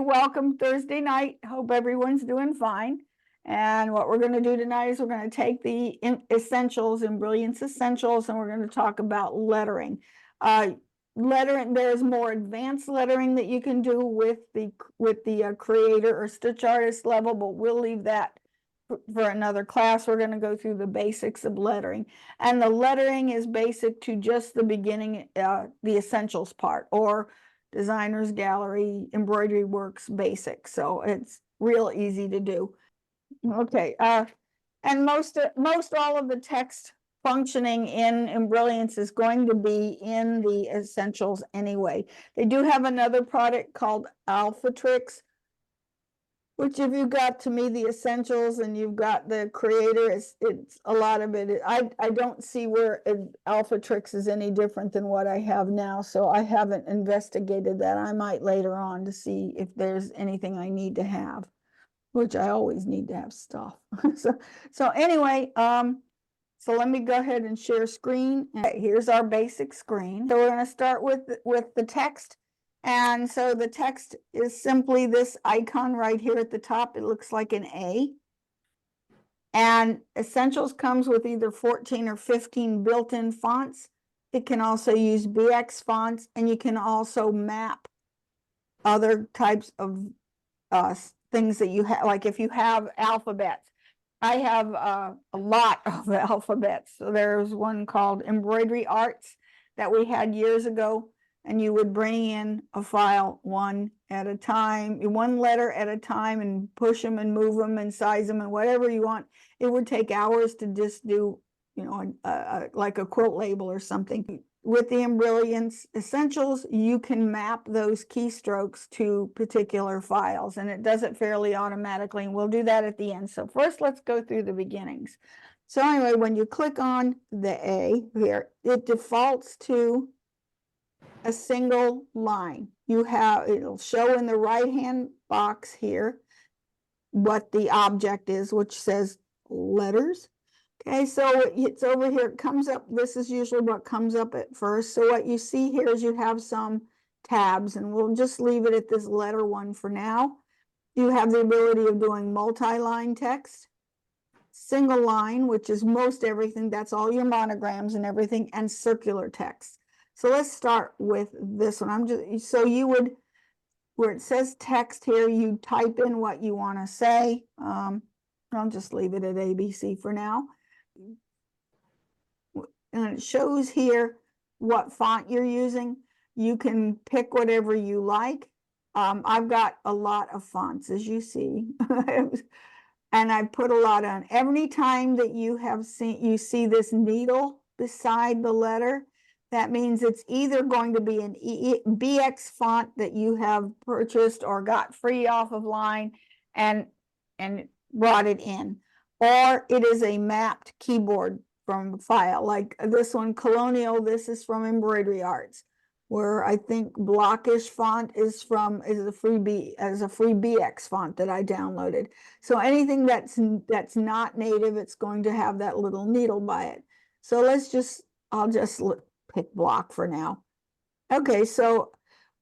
Welcome Thursday night. Hope everyone's doing fine. And what we're going to do tonight is we're going to take the essentials, Embrilliance Essentials, and we're going to talk about lettering. Lettering, there's more advanced lettering that you can do with the creator or stitch artist level, but we'll leave that for another class. We're going to go through the basics of lettering, and the lettering is basic to just the beginning, the essentials part, or Designer's Gallery, Embroidery Works Basic. So it's real easy to do. Okay, and most all of the text functioning in Embrilliance is going to be in the essentials anyway. They do have another product called Alphatrix, which if you got to me the essentials and you've got the creator, it's a lot of it. I don't see where Alphatrix is any different than what I have now, so I haven't investigated that. I might later on to see if there's anything I need to have, which I always need to have stuff. so anyway, so let me go ahead and share screen. Okay, here's our basic screen. So we're going to start with the text. And so the text is simply this icon right here at the top. It looks like an A. And Essentials comes with either 14 or 15 built-in fonts. It can also use BX fonts, and you can also map other types of things that you have, like if you have alphabets. I have a lot of alphabets. So there's one called Embroidery Arts that we had years ago. And you would bring in a file one at a time, one letter at a time, and push them and move them and size them and whatever you want. It would take hours to just do, you know, like a quilt label or something. With the Embrilliance Essentials, you can map those keystrokes to particular files, and it does it fairly automatically, and we'll do that at the end. So first, let's go through the beginnings. So anyway, when you click on the A here, it defaults to a single line. It'll show in the right-hand box here what the object is, which says letters. Okay, so it's over here, it comes up, this is usually what comes up at first. So what you see here is you have some tabs, and we'll just leave it at this letter one for now. You have the ability of doing multi-line text, single line, which is most everything, that's all your monograms and everything, and circular text. So let's start with this one. So you would, where it says text here, you type in what you want to say. I'll just leave it at ABC for now. And it shows here what font you're using. You can pick whatever you like. I've got a lot of fonts, as you see. And I put a lot on. Every time that you see this needle beside the letter, that means it's either going to be an BX font that you have purchased or got free off of line and brought it in, or it is a mapped keyboard from file, like this one, Colonial. This is from Embroidery Arts, where I think Blockish font is a free BX font that I downloaded. So anything that's not native, it's going to have that little needle by it. So I'll just pick block for now. Okay, so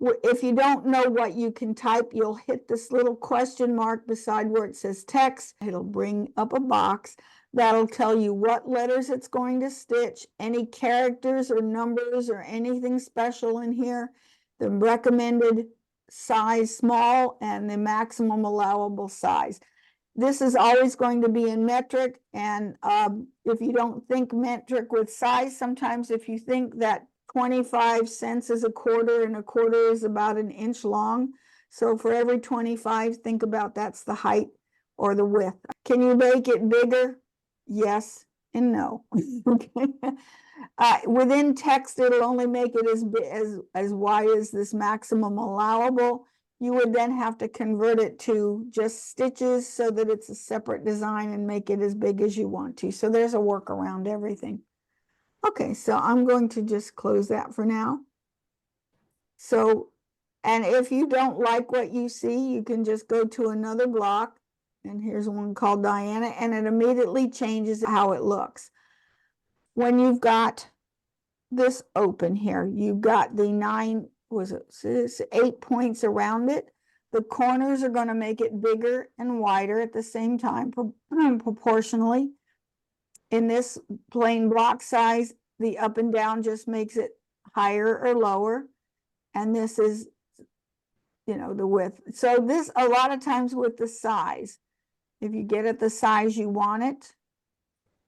if you don't know what you can type, you'll hit this little question mark beside where it says text. It'll bring up a box that'll tell you what letters it's going to stitch, any characters or numbers or anything special in here, the recommended size small, and the maximum allowable size. This is always going to be in metric, and if you don't think metric with size, sometimes if you think that 25 cents is a quarter and a quarter is about an inch long, so for every 25, think about that's the height or the width. Can you make it bigger? Yes and no. Okay. Within text, it'll only make it as wide as this maximum allowable. You would then have to convert it to just stitches so that it's a separate design and make it as big as you want to. So there's a work around everything. Okay, so I'm going to just close that for now. So, and if you don't like what you see, you can just go to another block. And here's one called Diana, and it immediately changes how it looks. When you've got this open here, you've got the 8 points around it. The corners are going to make it bigger and wider at the same time, proportionally. In this plain block size, the up and down just makes it higher or lower. And this is, you know, the width. So this, a lot of times with the size, if you get it the size you want it,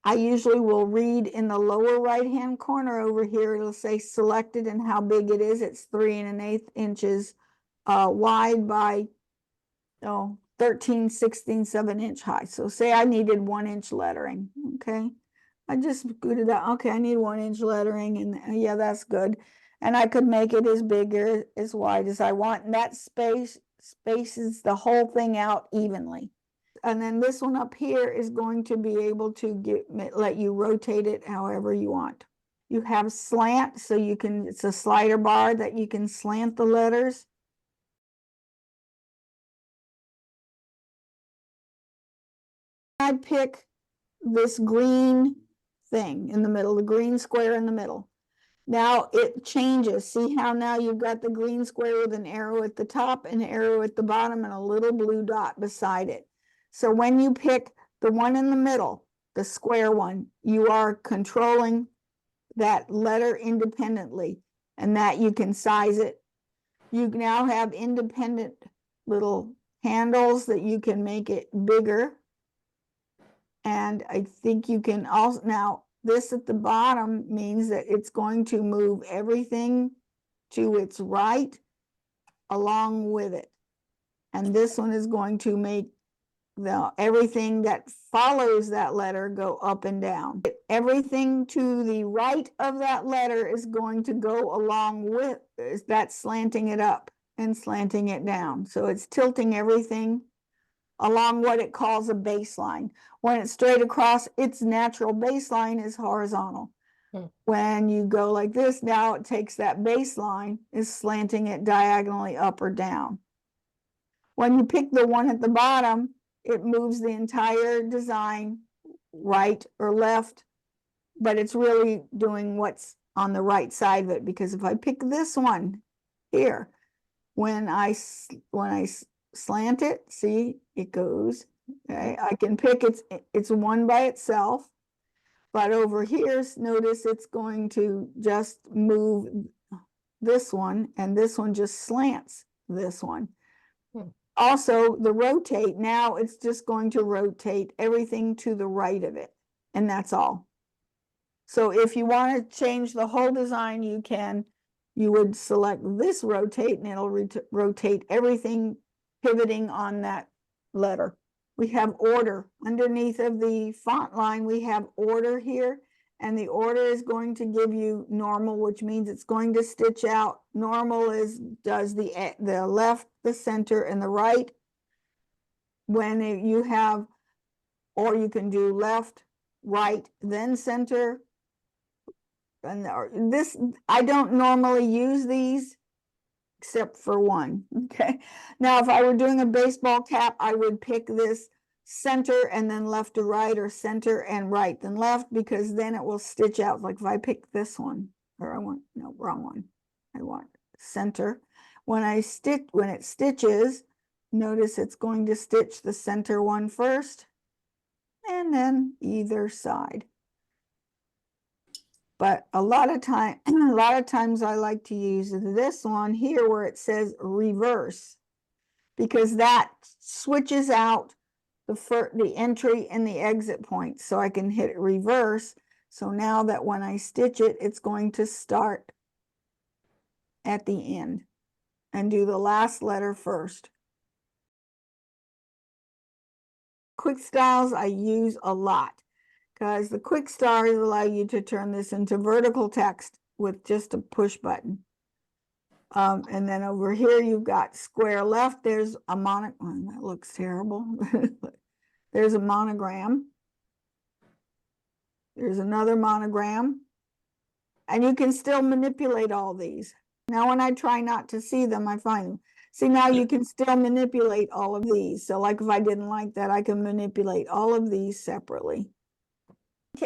I usually will read in the lower right-hand corner over here, it'll say selected and how big it is. It's 3 1/8 inches wide by 13/16 of an inch high. So say I needed 1 inch lettering. Okay, I just scooted out. Okay, I need 1 inch lettering, and yeah, that's good. And I could make it as big or as wide as I want, and that spaces the whole thing out evenly. And then this one up here is going to be able to let you rotate it however you want. You have slant, so you can, it's a slider bar that you can slant the letters. I pick this green thing in the middle, the green square in the middle. Now it changes. See how now you've got the green square with an arrow at the top, an arrow at the bottom, and a little blue dot beside it. So when you pick the one in the middle, the square one, you are controlling that letter independently, and that you can size it. You now have independent little handles that you can make it bigger. And I think you can also, now this at the bottom means that it's going to move everything to its right along with it. And this one is going to make everything that follows that letter go up and down. Everything to the right of that letter is going to go along with that, slanting it up and slanting it down. So it's tilting everything along what it calls a baseline. When it's straight across, its natural baseline is horizontal. When you go like this, now it takes that baseline, is slanting it diagonally up or down. When you pick the one at the bottom, it moves the entire design right or left, but it's really doing what's on the right side of it, because if I pick this one here, when I slant it, see, it goes, okay, I can pick it's one by itself, but over here, notice it's going to just move this one, and this one just slants this one. Also, the rotate, now it's just going to rotate everything to the right of it, and that's all. So if you want to change the whole design, you can. You would select this rotate, and it'll rotate everything pivoting on that letter. We have order. Underneath of the font line, we have order here, and the order is going to give you normal, which means it's going to stitch out. Normal does the left, the center, and the right. When you have, or you can do left, right, then center. And this, I don't normally use these except for one. Okay, now if I were doing a baseball cap, I would pick this center and then left to right, or center and right then left, because then it will stitch out. Like if I pick this one, or I want, no, wrong one, I want center. When it stitches, notice it's going to stitch the center one first and then either side. But a lot of times I like to use this one here where it says reverse, because that switches out the entry and the exit point. So I can hit reverse. So now that when I stitch it, it's going to start at the end and do the last letter first. Quick styles I use a lot, because the quick styles allow you to turn this into vertical text with just a push button. And then over here, you've got square left. There's a monogram. That looks terrible. There's a monogram. There's another monogram. And you can still manipulate all these. Now, when I try not to see them, I find them. See, now you can still manipulate all of these. So like if I didn't like that, I can manipulate all of these separately.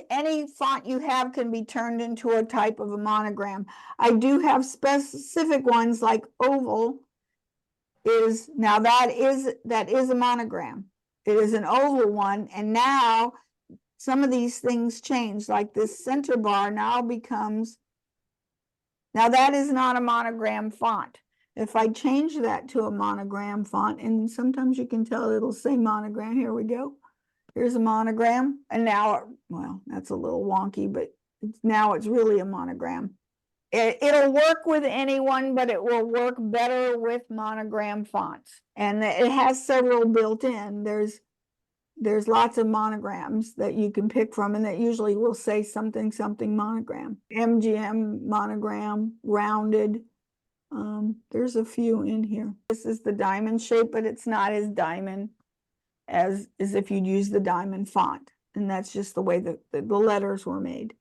Any font you have can be turned into a type of a monogram. I do have specific ones like oval is, now that is a monogram. It is an oval one, and now some of these things change, like this center bar now becomes, now that is not a monogram font. If I change that to a monogram font, and sometimes you can tell it'll say monogram, here we go. Here's a monogram, and now, well, that's a little wonky, but now it's really a monogram. It'll work with anyone, but it will work better with monogram fonts. And it has several built in. There's lots of monograms that you can pick from, and that usually will say something monogram. MGM monogram, rounded. There's a few in here. This is the diamond shape, but it's not as diamond as if you'd use the diamond font. And that's just the way that the letters were made.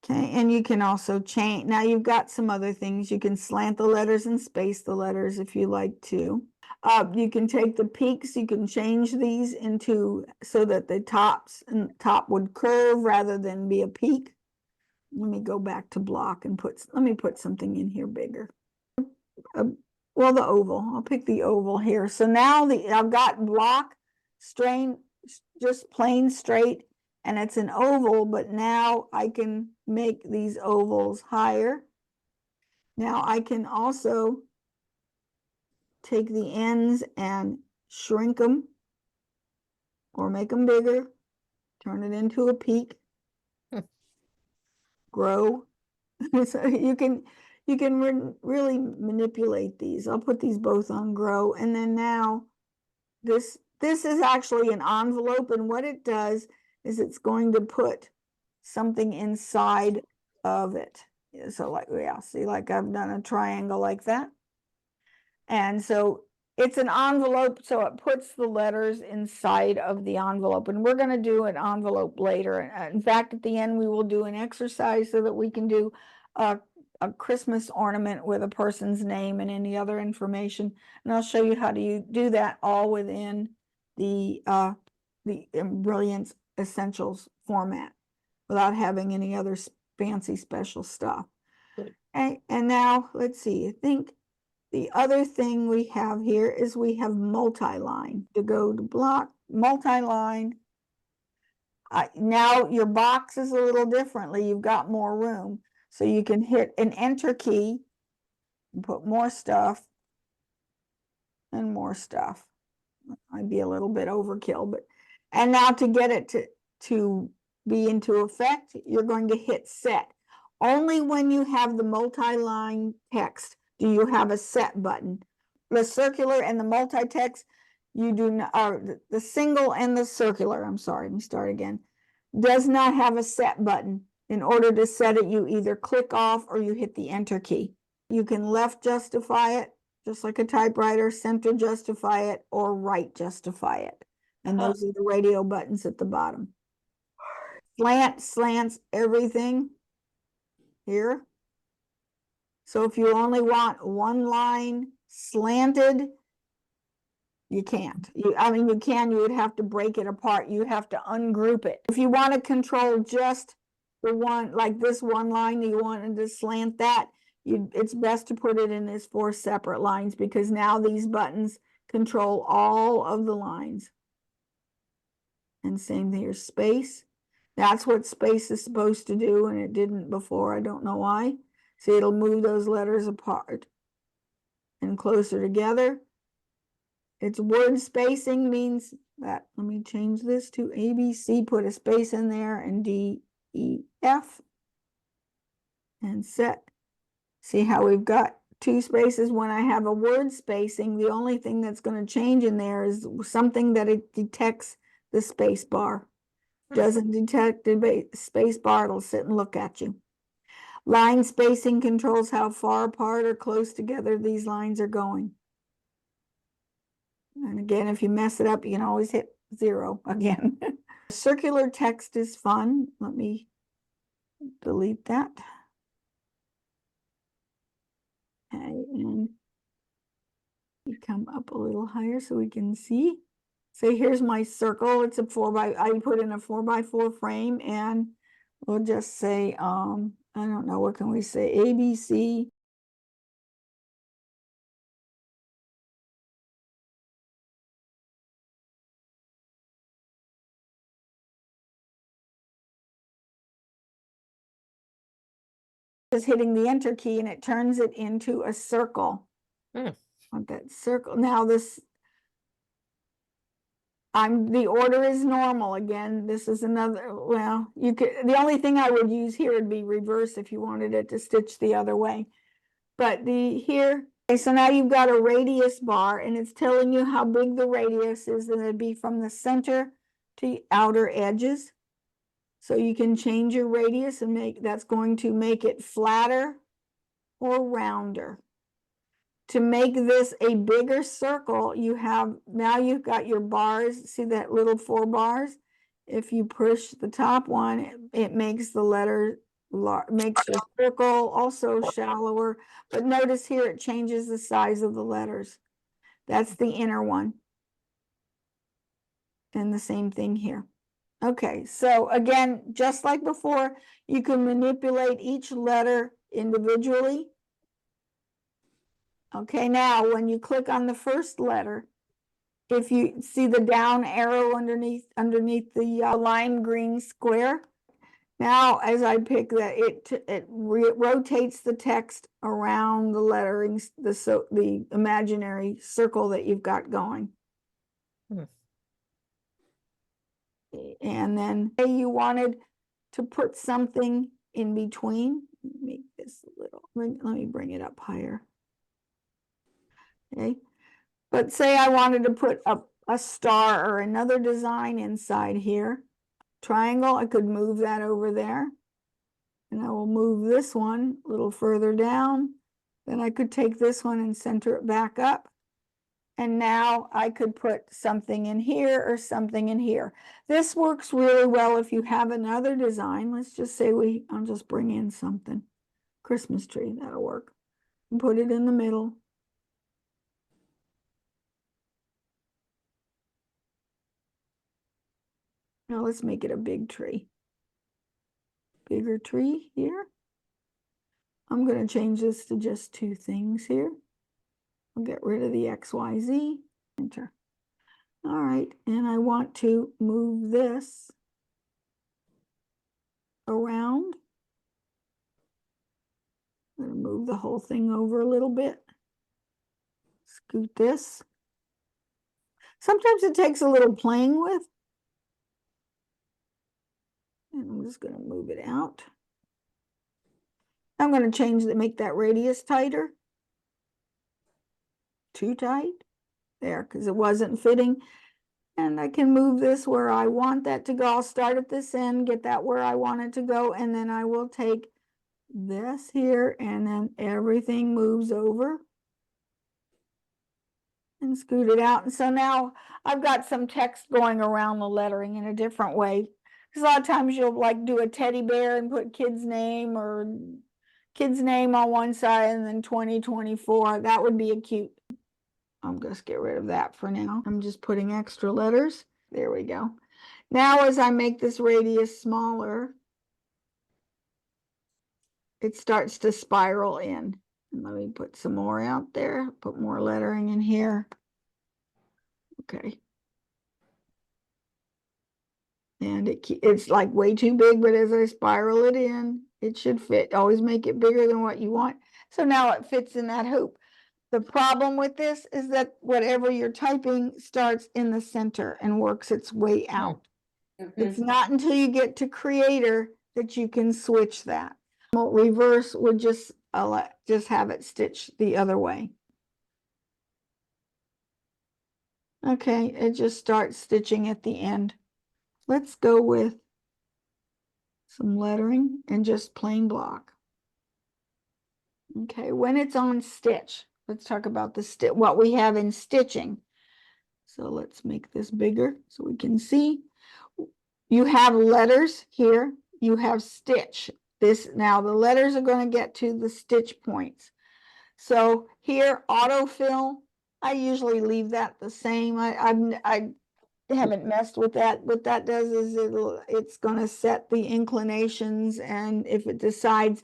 Okay, and you can also change. Now you've got some other things. You can slant the letters and space the letters if you like to. You can take the peaks, you can change these into so that the top would curve rather than be a peak. Let me go back to block and let me put something in here bigger. Well, the oval, I'll pick the oval here. So now I've got block, strain, just plain straight, and it's an oval, but now I can make these ovals higher. Now I can also take the ends and shrink them or make them bigger, turn it into a peak, grow. So you can really manipulate these. I'll put these both on grow, and then now this is actually an envelope, and what it does is it's going to put something inside of it. So like, yeah, see, like I've done a triangle like that. And so it's an envelope, so it puts the letters inside of the envelope. And we're going to do an envelope later. In fact, at the end, we will do an exercise so that we can do a Christmas ornament with a person's name and any other information. And I'll show you how to do that all within the Embrilliance Essentials format without having any other fancy special stuff. And now let's see, I think the other thing we have here is we have multi-line. To go to block, multi-line. Now your box is a little differently. You've got more room. So you can hit an enter key and put more stuff and more stuff. Might be a little bit overkill, but, and now to get it to be into effect, you're going to hit set. Only when you have the multi-line text do you have a set button. The circular and the multi-text, you do not, or the single and the circular, I'm sorry, let me start again, does not have a set button. In order to set it, you either click off or you hit the enter key. You can left justify it, just like a typewriter, center justify it, or right justify it. And those are the radio buttons at the bottom. Slant slants everything here. So if you only want one line slanted, you can't. I mean, you can, you would have to break it apart. You have to ungroup it. If you want to control just the one, like this one line, you wanted to slant that, it's best to put it in as 4 separate lines, because now these buttons control all of the lines. And same here, space. That's what space is supposed to do, and it didn't before. I don't know why. See, it'll move those letters apart and closer together. Its word spacing means that, let me change this to ABC, put a space in there, and D, E, F, and set. See how we've got 2 spaces. When I have a word spacing, the only thing that's going to change in there is something that it detects the space bar. Doesn't detect the space bar, it'll sit and look at you. Line spacing controls how far apart or close together these lines are going. And again, if you mess it up, you can always hit 0 again. Circular text is fun. Let me delete that. Okay, and you come up a little higher so we can see. So here's my circle. It's a I put in a 4x4 frame, and we'll just say, I don't know, what can we say? ABC is hitting the enter key and it turns it into a circle. Want that circle. Now this, the order is normal. Again, this is another, well, you could, the only thing I would use here would be reverse if you wanted it to stitch the other way. But here, okay, so now you've got a radius bar and it's telling you how big the radius is, and it'd be from the center to the outer edges. So you can change your radius and that's going to make it flatter or rounder. To make this a bigger circle, now you've got your bars. See that little 4 bars? If you push the top one, it makes the letter, makes your circle also shallower. But notice here it changes the size of the letters. That's the inner one. And the same thing here. Okay, so again, just like before, you can manipulate each letter individually. Okay, now when you click on the first letter, if you see the down arrow underneath the lime green square, now as I pick that, it rotates the text around the lettering, the imaginary circle that you've got going. And then you wanted to put something in between. Make this a little, let me bring it up higher. Okay, but say I wanted to put a star or another design inside here, triangle, I could move that over there. And I will move this one a little further down. Then I could take this one and center it back up. And now I could put something in here or something in here. This works really well if you have another design. Let's just say I'll just bring in something. Christmas tree, that'll work. And put it in the middle. Now let's make it a big tree. Bigger tree here. I'm going to change this to just 2 things here. I'll get rid of the X, Y, Z. Enter. All right, and I want to move this around. I'm going to move the whole thing over a little bit. Scoot this. Sometimes it takes a little playing with. And I'm just going to move it out. I'm going to make that radius tighter. Too tight. There, because it wasn't fitting. And I can move this where I want that to go. I'll start at this end, get that where I want it to go, and then I will take this here, and then everything moves over and scoot it out. And so now I've got some text going around the lettering in a different way. Because a lot of times you'll like do a teddy bear and put kid's name on one side and then 2024. That would be a cute. I'm going to get rid of that for now. I'm just putting extra letters. There we go. Now as I make this radius smaller, it starts to spiral in. And let me put some more out there, put more lettering in here. Okay. And it's like way too big, but as I spiral it in, it should fit. Always make it bigger than what you want. So now it fits in that hoop. The problem with this is that whatever you're typing starts in the center and works its way out. It's not until you get to Creator that you can switch that. Reverse would just have it stitched the other way. Okay, it just starts stitching at the end. Let's go with some lettering and just plain block. Okay, when it's on stitch, let's talk about what we have in stitching. So let's make this bigger so we can see. You have letters here. You have stitch. Now the letters are going to get to the stitch points. So here, autofill, I usually leave that the same. I haven't messed with that. What that does is it's going to set the inclinations, and if it decides,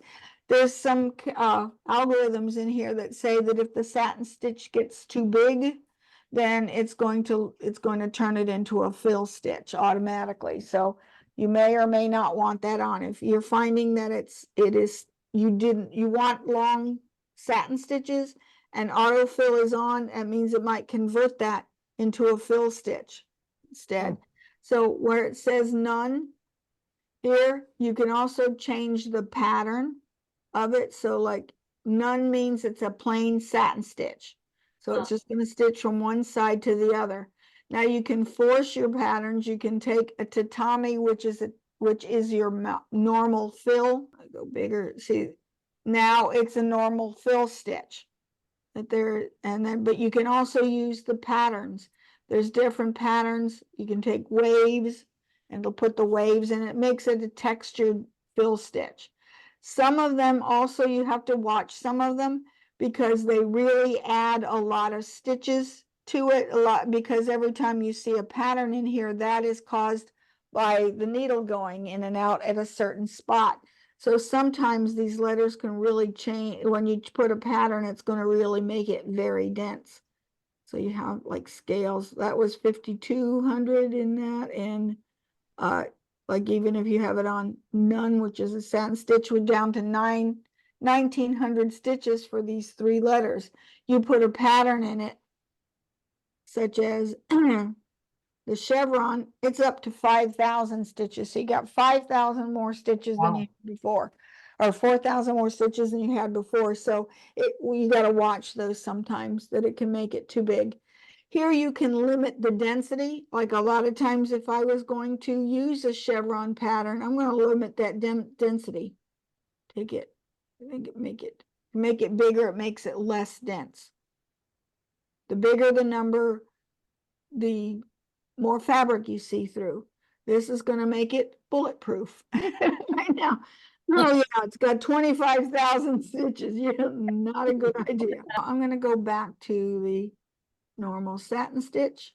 there's some algorithms in here that say that if the satin stitch gets too big, then it's going to turn it into a fill stitch automatically. So you may or may not want that on. If you're finding that it is you want long satin stitches and autofill is on, that means it might convert that into a fill stitch instead. So where it says none here, you can also change the pattern of it. So like none means it's a plain satin stitch. So it's just going to stitch from one side to the other. Now you can force your patterns. You can take a tatami, which is your normal fill. I go bigger. See, now it's a normal fill stitch that there, and then, but you can also use the patterns. There's different patterns. You can take waves and it'll put the waves in. It makes it a textured fill stitch. Some of them also, you have to watch some of them because they really add a lot of stitches to it, a lot, because every time you see a pattern in here, that is caused by the needle going in and out at a certain spot. So sometimes these letters can really change. When you put a pattern, it's going to really make it very dense. So you have like scales. That was 5,200 in that. And like even if you have it on none, which is a satin stitch, we're down to 1,900 stitches for these 3 letters. You put a pattern in it, such as the chevron, it's up to 5,000 stitches. So you got 5,000 more stitches than you had before, or 4,000 more stitches than you had before. So you got to watch those sometimes, that it can make it too big. Here you can limit the density. Like a lot of times if I was going to use a chevron pattern, I'm going to limit that density. Take it, make it bigger, it makes it less dense. The bigger the number, the more fabric you see through. This is going to make it bulletproof right now. Oh yeah, it's got 25,000 stitches. Yeah, not a good idea. I'm going to go back to the normal satin stitch.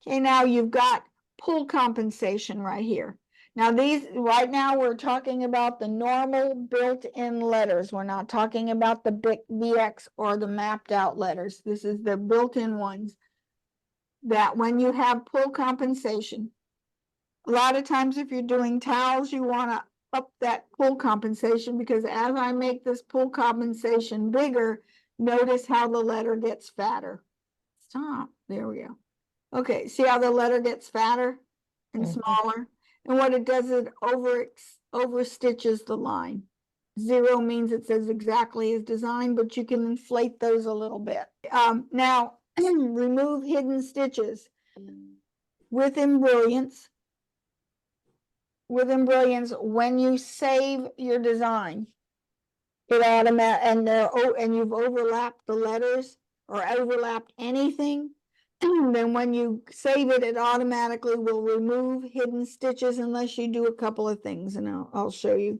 Okay, now you've got pull compensation right here. Now right now we're talking about the normal built-in letters. We're not talking about the BX or the mapped out letters. This is the built-in ones. That when you have pull compensation, a lot of times if you're doing towels, you want to up that pull compensation, because as I make this pull compensation bigger, notice how the letter gets fatter. Stop. There we go. Okay, see how the letter gets fatter and smaller? And what it does is it over stitches the line. 0 means it says exactly as designed, but you can inflate those a little bit. Now, remove hidden stitches with Embrilliance. With Embrilliance, when you save your design, it and you've overlapped the letters or overlapped anything, then when you save it, it automatically will remove hidden stitches unless you do a couple of things, and I'll show you.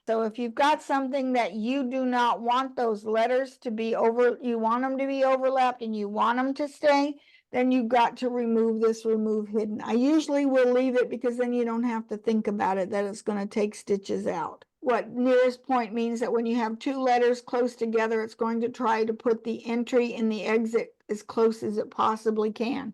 So if you've got something that you do not want those letters to be you want them to be overlapped and you want them to stay, then you've got to remove this remove hidden. I usually will leave it because then you don't have to think about it, that it's going to take stitches out. What nearest point means that when you have 2 letters close together, it's going to try to put the entry and the exit as close as it possibly can.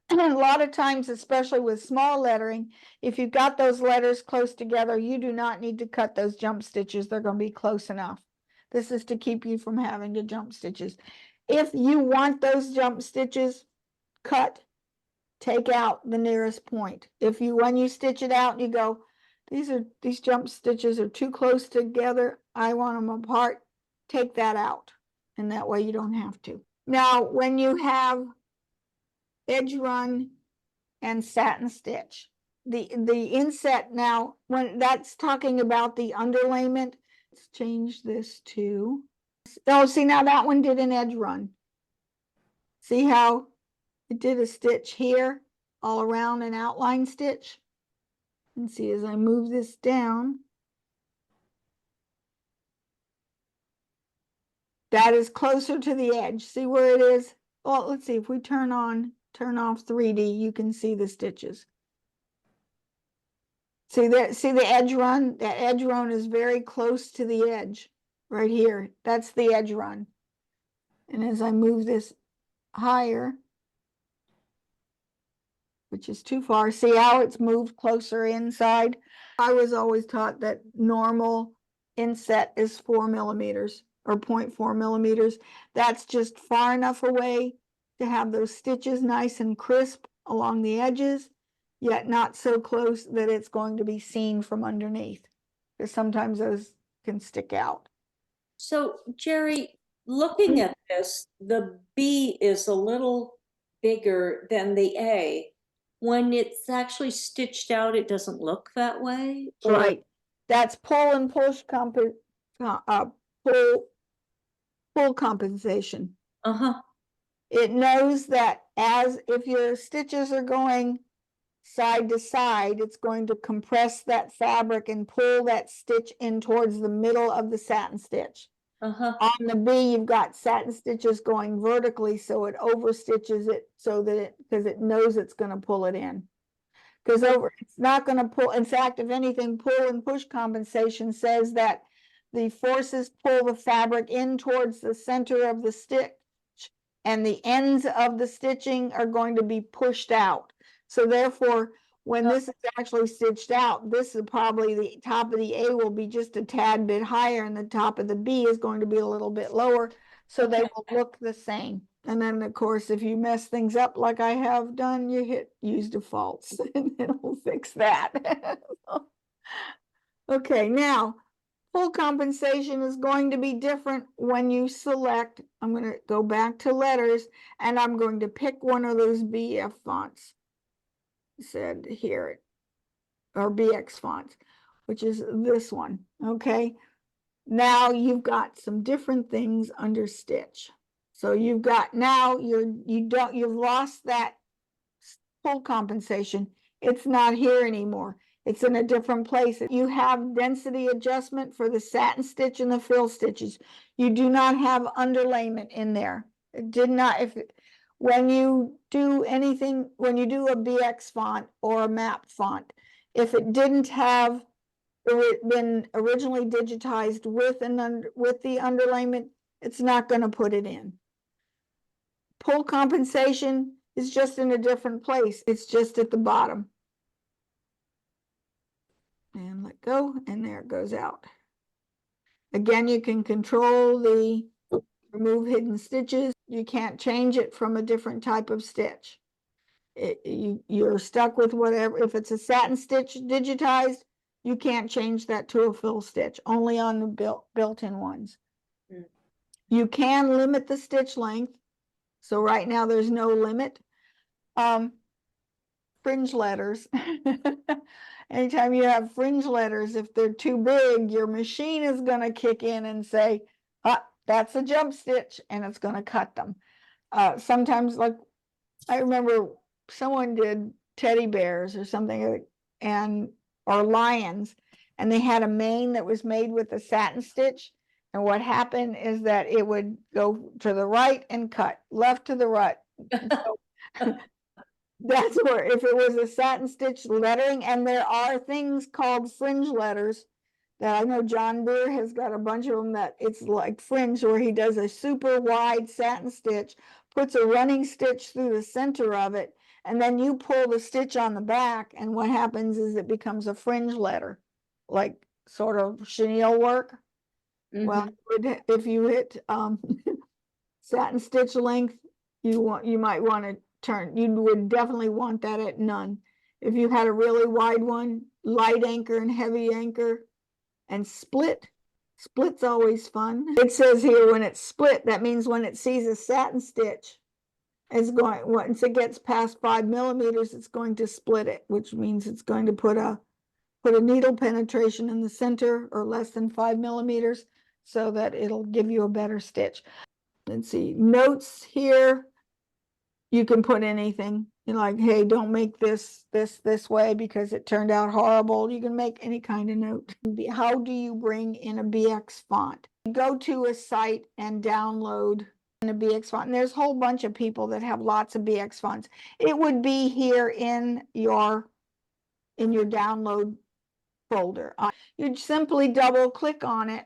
And a lot of times, especially with small lettering, if you've got those letters close together, you do not need to cut those jump stitches. They're going to be close enough. This is to keep you from having to jump stitches. If you want those jump stitches cut, take out the nearest point. When you stitch it out, you go, these jump stitches are too close together, I want them apart, take that out. And that way you don't have to. Now, when you have edge run and satin stitch, the inset, now when that's talking about the underlayment, let's change this to, oh, see, now that one did an edge run. See how it did a stitch here all around an outline stitch? And see, as I move this down, that is closer to the edge. See where it is? Well, let's see, if we turn off 3D, you can see the stitches. See the edge run? That edge run is very close to the edge right here. That's the edge run. And as I move this higher, which is too far, see how it's moved closer inside? I was always taught that normal inset is 4 millimeters or 0.4 millimeters. That's just far enough away to have those stitches nice and crisp along the edges, yet not so close that it's going to be seen from underneath, because sometimes those can stick out. So, Jerry, looking at this, the B is a little bigger than the A. When it's actually stitched out, it doesn't look that way? Right. That's pull and push pull compensation. Uh-huh. It knows that as if your stitches are going side to side, it's going to compress that fabric and pull that stitch in towards the middle of the satin stitch. Uh-huh. On the B, you've got satin stitches going vertically, so it overstitches it so that because it knows it's going to pull it in. Because it's not going to pull. In fact, if anything, pull and push compensation says that the forces pull the fabric in towards the center of the stitch, and the ends of the stitching are going to be pushed out. So therefore, when this is actually stitched out, this is probably the top of the A will be just a tad bit higher, and the top of the B is going to be a little bit lower. So they will look the same. And then, of course, if you mess things up like I have done, you hit use defaults and it'll fix that. Okay, now full compensation is going to be different when you select. I'm going to go back to letters and I'm going to pick one of those BF fonts. Said here, or BX fonts, which is this one. Okay, now you've got some different things under stitch. So you've got now you've lost that full compensation. It's not here anymore. It's in a different place. You have density adjustment for the satin stitch and the frill stitches. You do not have underlayment in there. It did not, when you do anything, when you do a BX font or a map font, if it didn't have been originally digitized with the underlayment, it's not going to put it in. Pull compensation is just in a different place. It's just at the bottom. And let go, and there it goes out. Again, you can control the remove hidden stitches. You can't change it from a different type of stitch. You're stuck with whatever. If it's a satin stitch digitized, you can't change that to a fill stitch, only on the built-in ones. You can limit the stitch length. So right now there's no limit. Fringe letters. Anytime you have fringe letters, if they're too big, your machine is going to kick in and say, that's a jump stitch, and it's going to cut them. Sometimes, like I remember someone did teddy bears or something, or lions, and they had a mane that was made with a satin stitch. And what happened is that it would go to the right and cut, left to the right. So, that's where, if it was a satin stitch lettering, and there are things called fringe letters that I know John Deere has got a bunch of them that it's like fringe, where he does a super wide satin stitch, puts a running stitch through the center of it, and then you pull the stitch on the back, and what happens is it becomes a fringe letter, like sort of chenille work. Well, if you hit satin stitch length, you might want to you would definitely want that at none. If you had a really wide one, light anchor and heavy anchor, and split's always fun. It says here when it's split, that means when it sees a satin stitch, it's going, once it gets past 5 millimeters, it's going to split it, which means it's going to put a needle penetration in the center or less than 5 millimeters so that it'll give you a better stitch. Let's see, notes here. You can put anything. You're like, hey, don't make this way because it turned out horrible. You can make any kind of note. How do you bring in a BX font? Go to a site and download a BX font. And there's a whole bunch of people that have lots of BX fonts. It would be here in your download folder. You'd simply double click on it.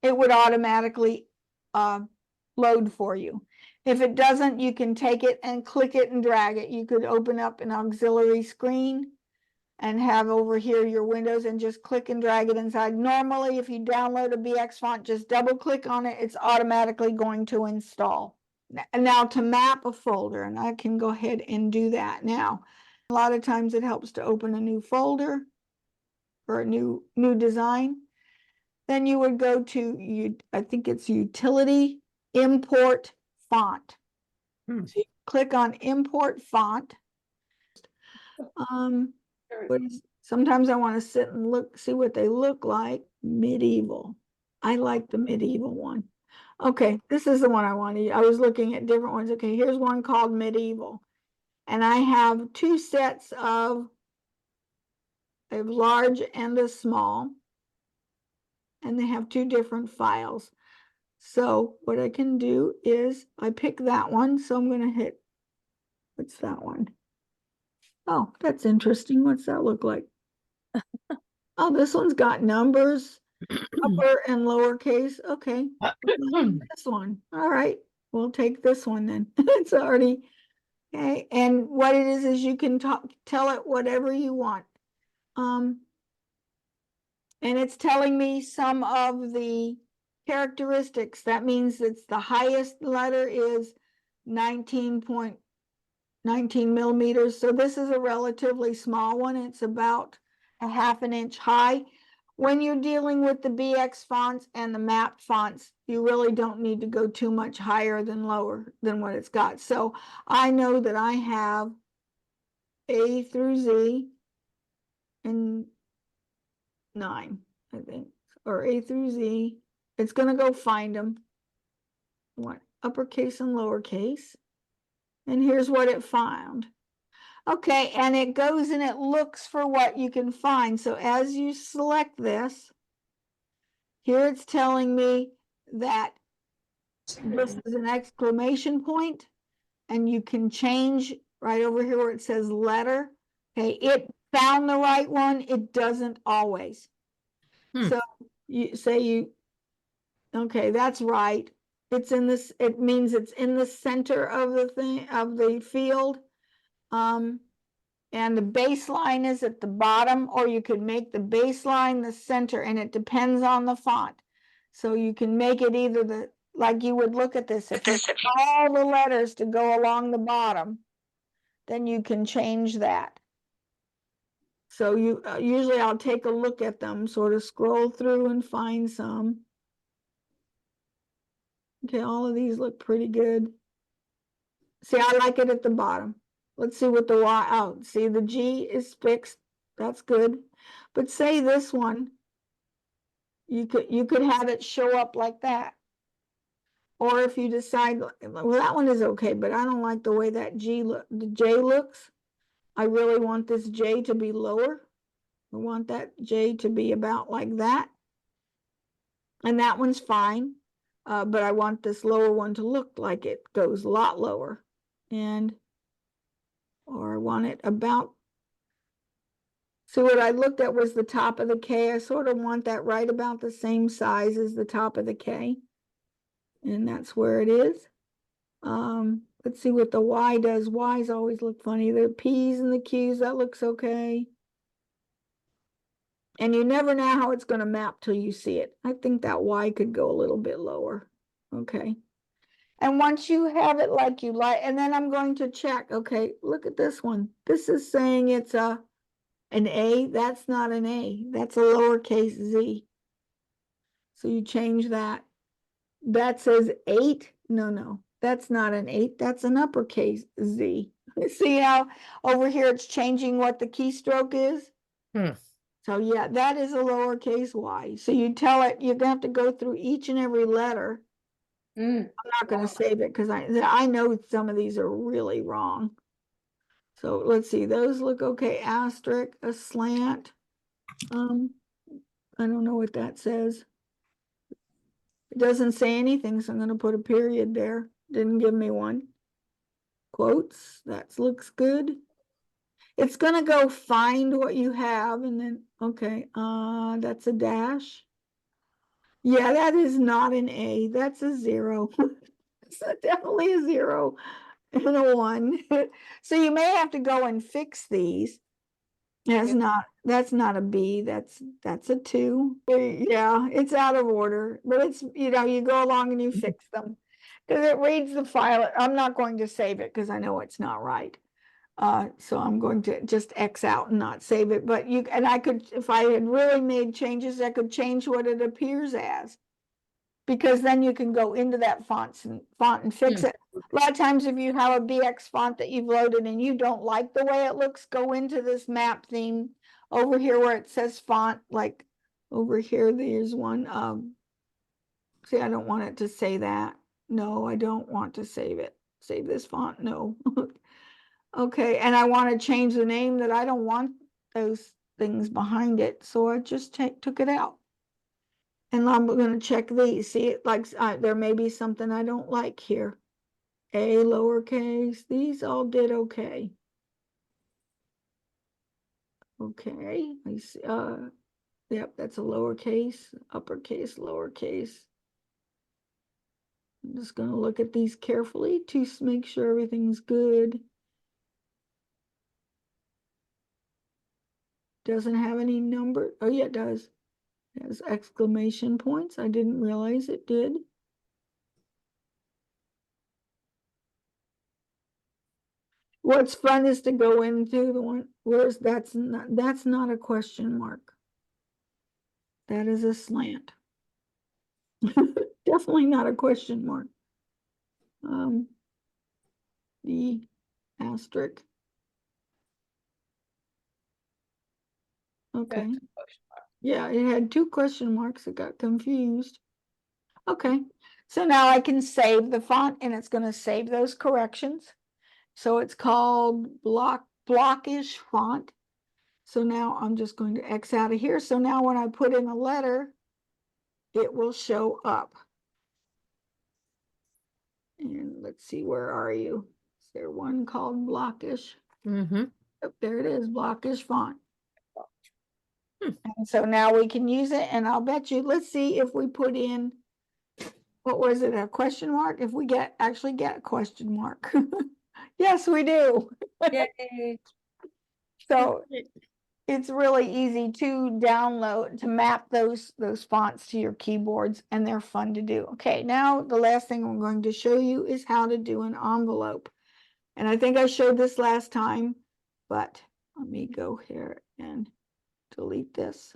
It would automatically load for you. If it doesn't, you can take it and click it and drag it. You could open up an auxiliary screen and have over here your windows and just click and drag it inside. Normally, if you download a BX font, just double click on it, it's automatically going to install. Now to map a folder, and I can go ahead and do that now. A lot of times it helps to open a new folder or a new design. Then you would go to, I think it's Utility, Import Font. So you click on Import Font. Sometimes I want to sit and look, see what they look like. Medieval. I like the medieval one. Okay, this is the one I wanted. I was looking at different ones. Okay, here's one called Medieval. And I have two sets of a large and a small. And they have two different files. So what I can do is I pick that one. So I'm going to hit, what's that one? Oh, that's interesting. What's that look like? Oh, this one's got numbers, upper and lowercase. Okay. This one. All right. We'll take this one then. It's already okay. And what it is you can tell it whatever you want. And it's telling me some of the characteristics. That means it's the highest letter is 19.19 millimeters. So this is a relatively small one. It's about a half an inch high. When you're dealing with the BX fonts and the map fonts, you really don't need to go too much higher than lower than what it's got. So I know that I have A through Z and 9, I think, or A through Z. It's going to go find them. What? Uppercase and lowercase. And here's what it found. Okay, and it goes and it looks for what you can find. So as you select this, here it's telling me that this is an exclamation point, and you can change right over here where it says letter. Okay, it found the right one. It doesn't always. So you say okay, that's right. It's in this, it means it's in the center of the thing, of the field. And the baseline is at the bottom, or you could make the baseline the center, and it depends on the font. So you can make it either like you would look at this, if you want all the letters to go along the bottom, then you can change that. So you usually I'll take a look at them, sort of scroll through and find some. Okay, all of these look pretty good. See, I like it at the bottom. Let's see what the Y, oh, see the G is fixed. That's good. But say this one, you could have it show up like that. Or if you decide, well, that one is okay, but I don't like the way that the J looks. I really want this J to be lower. I want that J to be about like that. And that one's fine. But I want this lower one to look like it goes a lot lower. Or I want it about. So what I looked at was the top of the K. I sort of want that right about the same size as the top of the K. And that's where it is. Let's see what the Y does. Y's always look funny. The P's and the Q's, that looks okay. And you never know how it's going to map till you see it. I think that Y could go a little bit lower. Okay. And once you have it like you like, and then I'm going to check. Okay, look at this one. This is saying it's an A. That's not an A. That's a lowercase z. So you change that. That says 8. No, that's not an 8. That's an uppercase Z. See how over here it's changing what the keystroke is? So yeah, that is a lowercase y. So you tell it, you're gonna have to go through each and every letter. I'm not gonna save it because I know some of these are really wrong. So let's see, those look okay. Asterisk, a slant. I don't know what that says. It doesn't say anything, so I'm going to put a period there. Didn't give me one. Quotes, that looks good. It's going to go find what you have and then, okay, that's a dash. Yeah, that is not an A. That's a 0. It's definitely a 0 and a 1. So you may have to go and fix these. That's not a B, that's a 2. Yeah, it's out of order, but it's, you know, you go along and you fix them. Because it reads the file, I'm not going to save it because I know it's not right. So I'm going to just X out and not save it, but and I could, if I had really made changes, I could change what it appears as. Because then you can go into that font and fix it. A lot of times if you have a BX font that you've loaded and you don't like the way it looks, go into this map theme over here where it says font, like over here, there's one. See, I don't want it to say that. No, I don't want to save it. Save this font, no. Okay, and I want to change the name that I don't want those things behind it, so I just took it out. And I'm going to check these, see it like there may be something I don't like here. A lowercase, these all did okay. Okay, I see, yep, that's a lowercase, uppercase, lowercase. I'm just going to look at these carefully to make sure everything's good. Doesn't have any number. Oh yeah, it does. It has exclamation points. I didn't realize it did. What's fun is to go into the one where's that's not a question mark. That is a slant. Definitely not a question mark. The asterisk. Okay. Yeah, it had 2 question marks. It got confused. Okay. So now I can save the font and it's going to save those corrections. So it's called blockish font. So now I'm just going to X out of here. So now when I put in a letter, it will show up. And let's see, where are you? Is there one called blockish? Oh, there it is, blockish font. And so now we can use it, and I'll bet you, let's see if we put in, what was it, a question mark? If we actually get a question mark. Yes, we do. Yay. So it's really easy to download, to map those fonts to your keyboards, and they're fun to do. Okay, now the last thing I'm going to show you is how to do an envelope. And I think I showed this last time, but let me go here and delete this.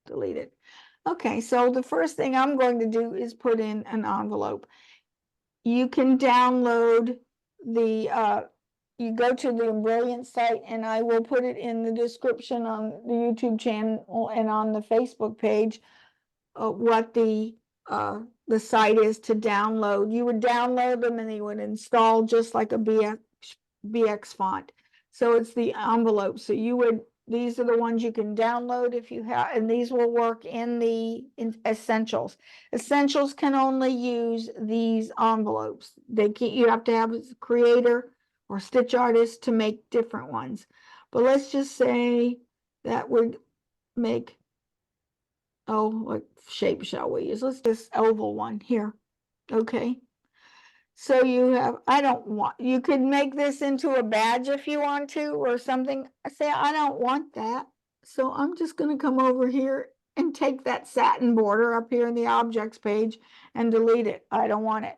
Delete it. Okay, so the first thing I'm going to do is put in an envelope. You can download the, you go to the Embrilliance site, and I will put it in the description on the YouTube channel and on the Facebook page, what the site is to download. You would download them and they would install just like a BX font. So it's the envelope. So these are the ones you can download if you have, and these will work in the Essentials. Essentials can only use these envelopes. You have to have a creator or stitch artist to make different ones. But let's just say that we make, what shape shall we use? Let's this oval one here. Okay. So you could make this into a badge if you want to, or something. I say, I don't want that. So I'm just going to come over here and take that satin border up here in the objects page and delete it. I don't want it.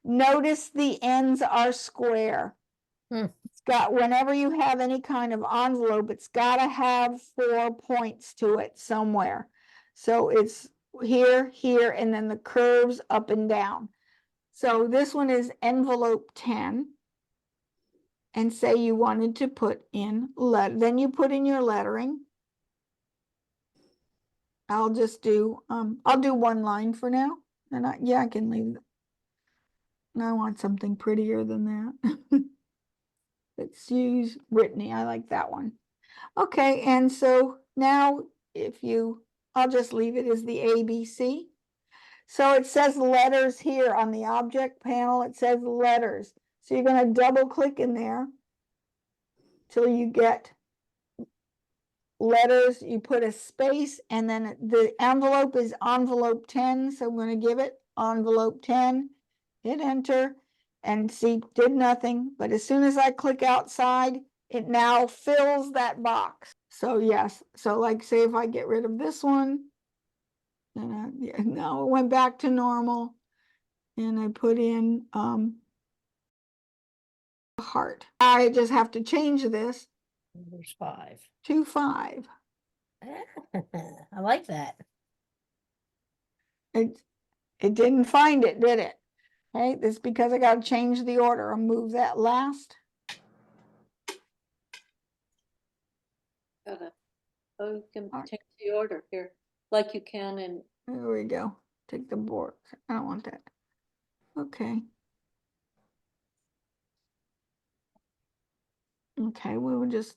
Notice the ends are square. It's got, whenever you have any kind of envelope, it's got to have 4 points to it somewhere. So it's here, here, and then the curves up and down. So this one is envelope 10. And say you wanted to put in then you put in your lettering. I'll just do, I'll do 1 line for now. And I can leave it. And I want something prettier than that. Let's use Brittany. I like that one. Okay, and so now I'll just leave it as the ABC. So it says letters here on the object panel. It says letters. So you're going to double click in there till you get letters. You put a space, and then the envelope is envelope 10. So I'm going to give it envelope 10, hit enter, and see, did nothing. But as soon as I click outside, it now fills that box. So yes, so like say if I get rid of this one, and yeah, now it went back to normal, and I put in a heart. I just have to change this There's 5. to 5. I like that. It didn't find it, did it? Okay, that's because I got to change the order. I'll move that last. Oh, you can Alright. change the order here, like you can in. There we go. Take the board. I don't want that. Okay. Okay, we will just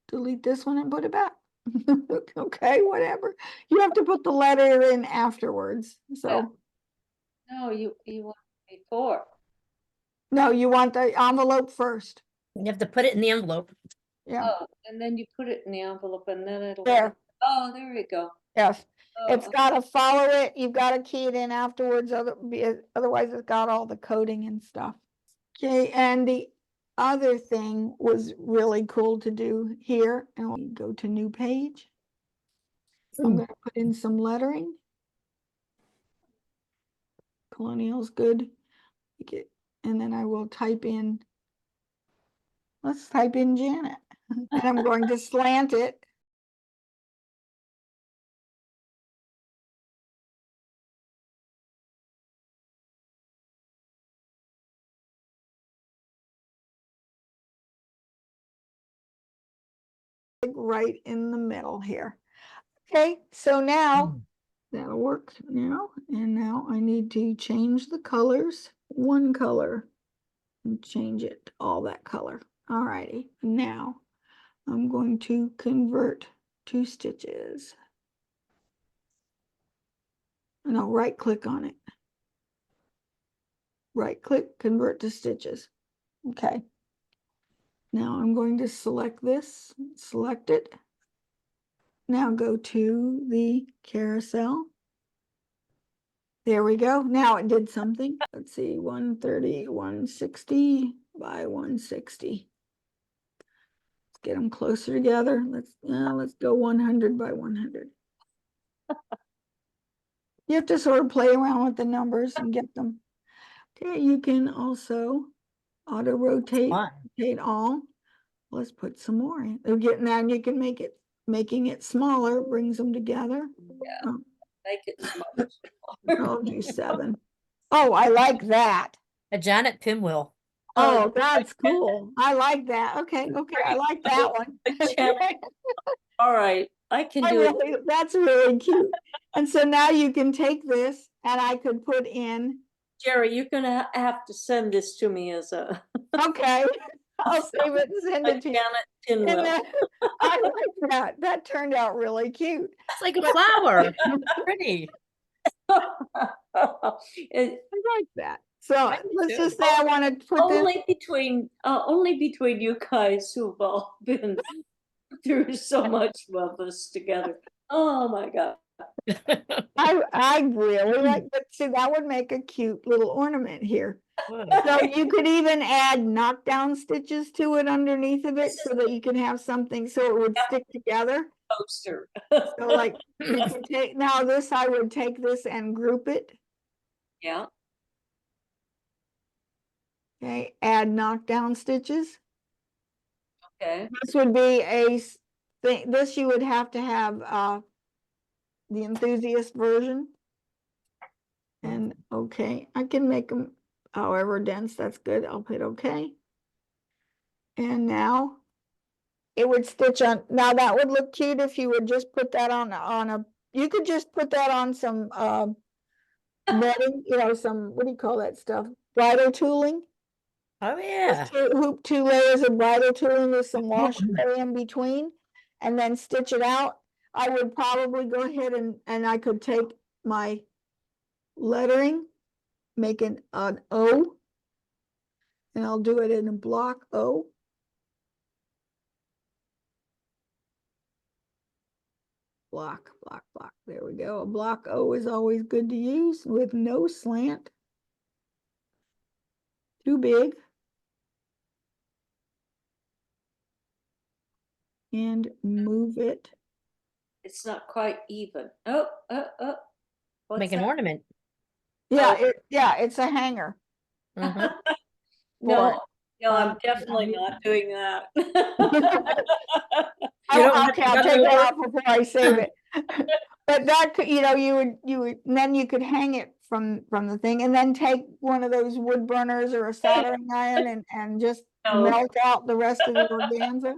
delete this one and put it back. Okay, whatever. You have to put the letter in afterwards. So No, you want before. no, you want the envelope first. You have to put it in the envelope. Yeah, Oh, and then you put it in the envelope and then it'll. there. Oh, there you go. Yes. It's Oh, got to follow it. You've got to key it in afterwards. Otherwise, it's got all the coding and stuff. Okay, and the other thing was really cool to do here. And we go to new page. I'm going to put in some lettering. Colonial's good. And then I will type in, let's type in Janet. And I'm going to slant it. Right in the middle here. Okay, so now that'll work now. And now I need to change the colors, one color, and change it to all that color. All righty, now I'm going to convert to stitches. And I'll right click on it. Right click, convert to stitches. Okay. Now I'm going to select this, select it. Now go to the carousel. There we go. Now it did something. Let's see, 130, 160 by 160. Let's get them closer together. Let's go 100 by 100. You have to sort of play around with the numbers and get them. Okay, you can also auto rotate, rotate all. Let's put some more in. They're getting that, and you can making it smaller brings them together. Yeah. Make it smaller. I'll do 7. Oh, I like that. A Janet pinwheel. Oh, that's cool. I like that. Okay, I like that one. All right, I can do it. That's really cute. And so now you can take this and I could put in. Jerry, you're gonna have to send this to me as a. Okay, I'll save it and send it to you. Janet pinwheel. I like that. That turned out really cute. It's like a flower. Pretty. I like that. So let's just say I want to put only between you guys who've all been through so much of this together. Oh my God. I really like, but see, that would make a cute little ornament here. So you could even add knockdown stitches to it underneath of it so that you can have something so it would stick together. Poster. So like you can take, now this, I would take this and group it. Yeah. Okay, add knockdown stitches. Okay. This would be a thing, this you would have to have the enthusiast version. And okay, I can make them however dense, that's good. I'll hit okay. And now it would stitch on, now that would look cute if you would just put that on a, you could just put that on some netting, you know, some, what do you call that stuff? Bridal tooling. Oh yeah. Hoop 2 layers of bridal tooling with some washi in between and then stitch it out. I would probably go ahead and I could take my lettering, make an O, and I'll do it in a block O. Block. There we go. A block O is always good to use with no slant. Too big. and move it. It's not quite even. Oh. What's Make an that? ornament. Yeah, Oh. it's a hanger. Mhm. No, no, I'm Um, definitely not doing that. You don't Oh, want okay, it I'll done take that over? off before I save it. But that could, you would, then you could hang it from the thing and then take one of those wood burners or a soldering iron and just No. melt out the rest of the organza.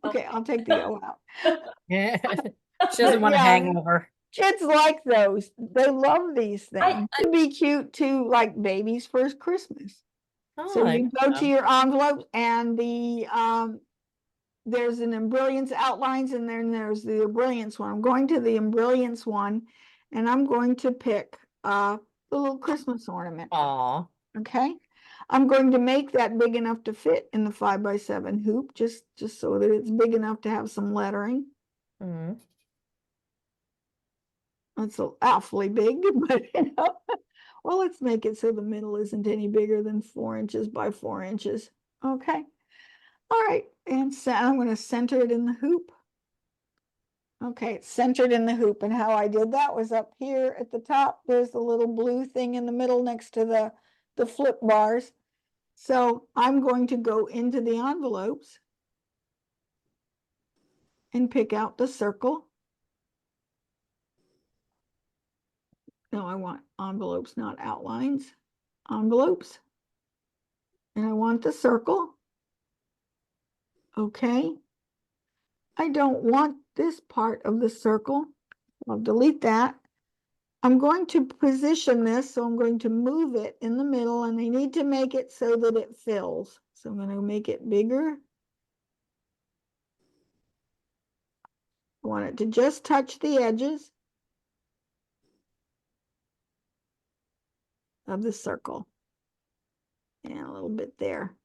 Okay, I'll take the O out. Yeah. She doesn't want a Yeah. hangover. Kids like those. They love these things. It'd be cute too, like baby's first Christmas. So Oh, you go to your envelopes and there's an Embrilliance outlines and then there's the Embrilliance one. I'm going to the Embrilliance one and I'm going to pick the little Christmas ornament. aw. Okay. I'm going to make that big enough to fit in the 5x7 hoop, just so that it's big enough to have some lettering. Mhm. That's awfully big, but well, let's make it so the middle isn't any bigger than 4 inches by 4 inches. Okay. All right. And so I'm going to center it in the hoop. Okay, it's centered in the hoop. And how I did that was up here at the top. There's the little blue thing in the middle next to the flip bars. So I'm going to go into the envelopes and pick out the circle. No, I want envelopes, not outlines. Envelopes. And I want the circle. Okay. I don't want this part of the circle. I'll delete that. I'm going to position this, so I'm going to move it in the middle, and I need to make it so that it fills. So I'm going to make it bigger. I want it to just touch the edges of the circle. And a little bit there.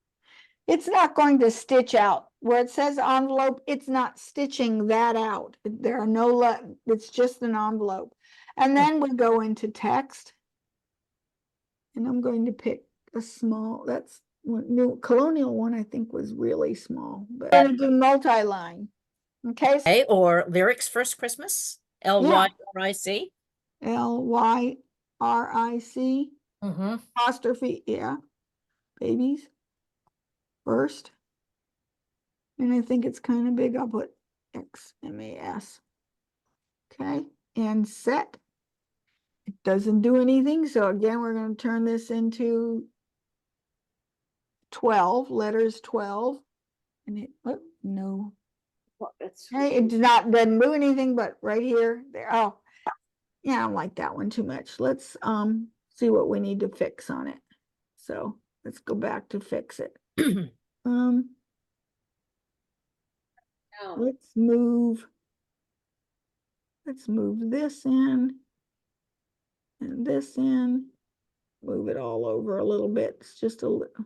It's not going to stitch out. Where it says envelope, it's not stitching that out. There are no, it's just an envelope. And then we go into text. And I'm going to pick a small, that's new colonial one, I think was really small, but I'm going to do multi-line. Okay. Okay, or Lyrics First Christmas, Lyric. Lyric, Mm-hmm. apostrophe, yeah, babies first. And I think it's kind of big. I'll put XMAS. Okay, and set. It doesn't do anything. So again, we're going to turn this into 12, letters 12. And it, oh, no. Well, it's Hey, it doesn't do anything, but right here, there. Oh, yeah, I don't like that one too much. Let's see what we need to fix on it. So let's go back to fix it. down. Let's move this in and this in. Move it all over a little bit. It's just a little.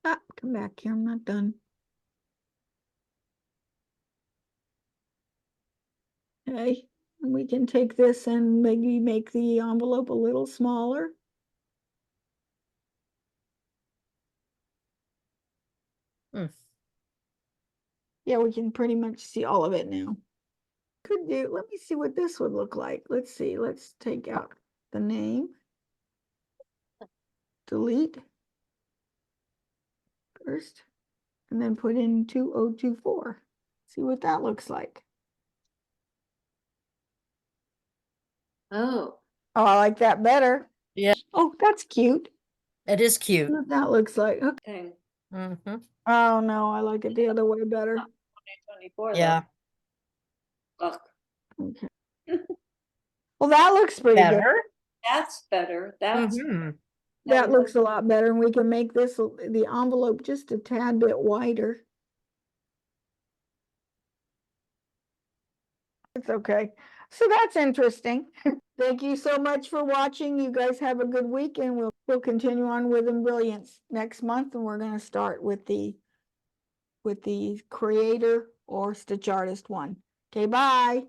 Ah, come back here. I'm not done. Okay, and we can take this and maybe make the envelope a little smaller. Hmm. Yeah, we can pretty much see all of it now. Could do, let me see what this would look like. Let's see, let's take out the name. Delete first, and then put in 2024. See what that looks like. Oh, Oh, I like that better. Yeah. Oh, that's cute. It is cute. See what that looks like. Okay. thing. Mm-hmm. Oh no, I like it the other way better. 2024 though. Yeah. Ugh, Okay. Well, that looks pretty good. Better. that's better. That's Mm-hmm. That looks a lot better, and we can make this the envelope just a tad bit wider. It's okay. So that's interesting. Thank you so much for watching. You guys have a good week, and we'll continue on with Embrilliance next month, and we're going to start with the creator or stitch artist one. Okay, bye.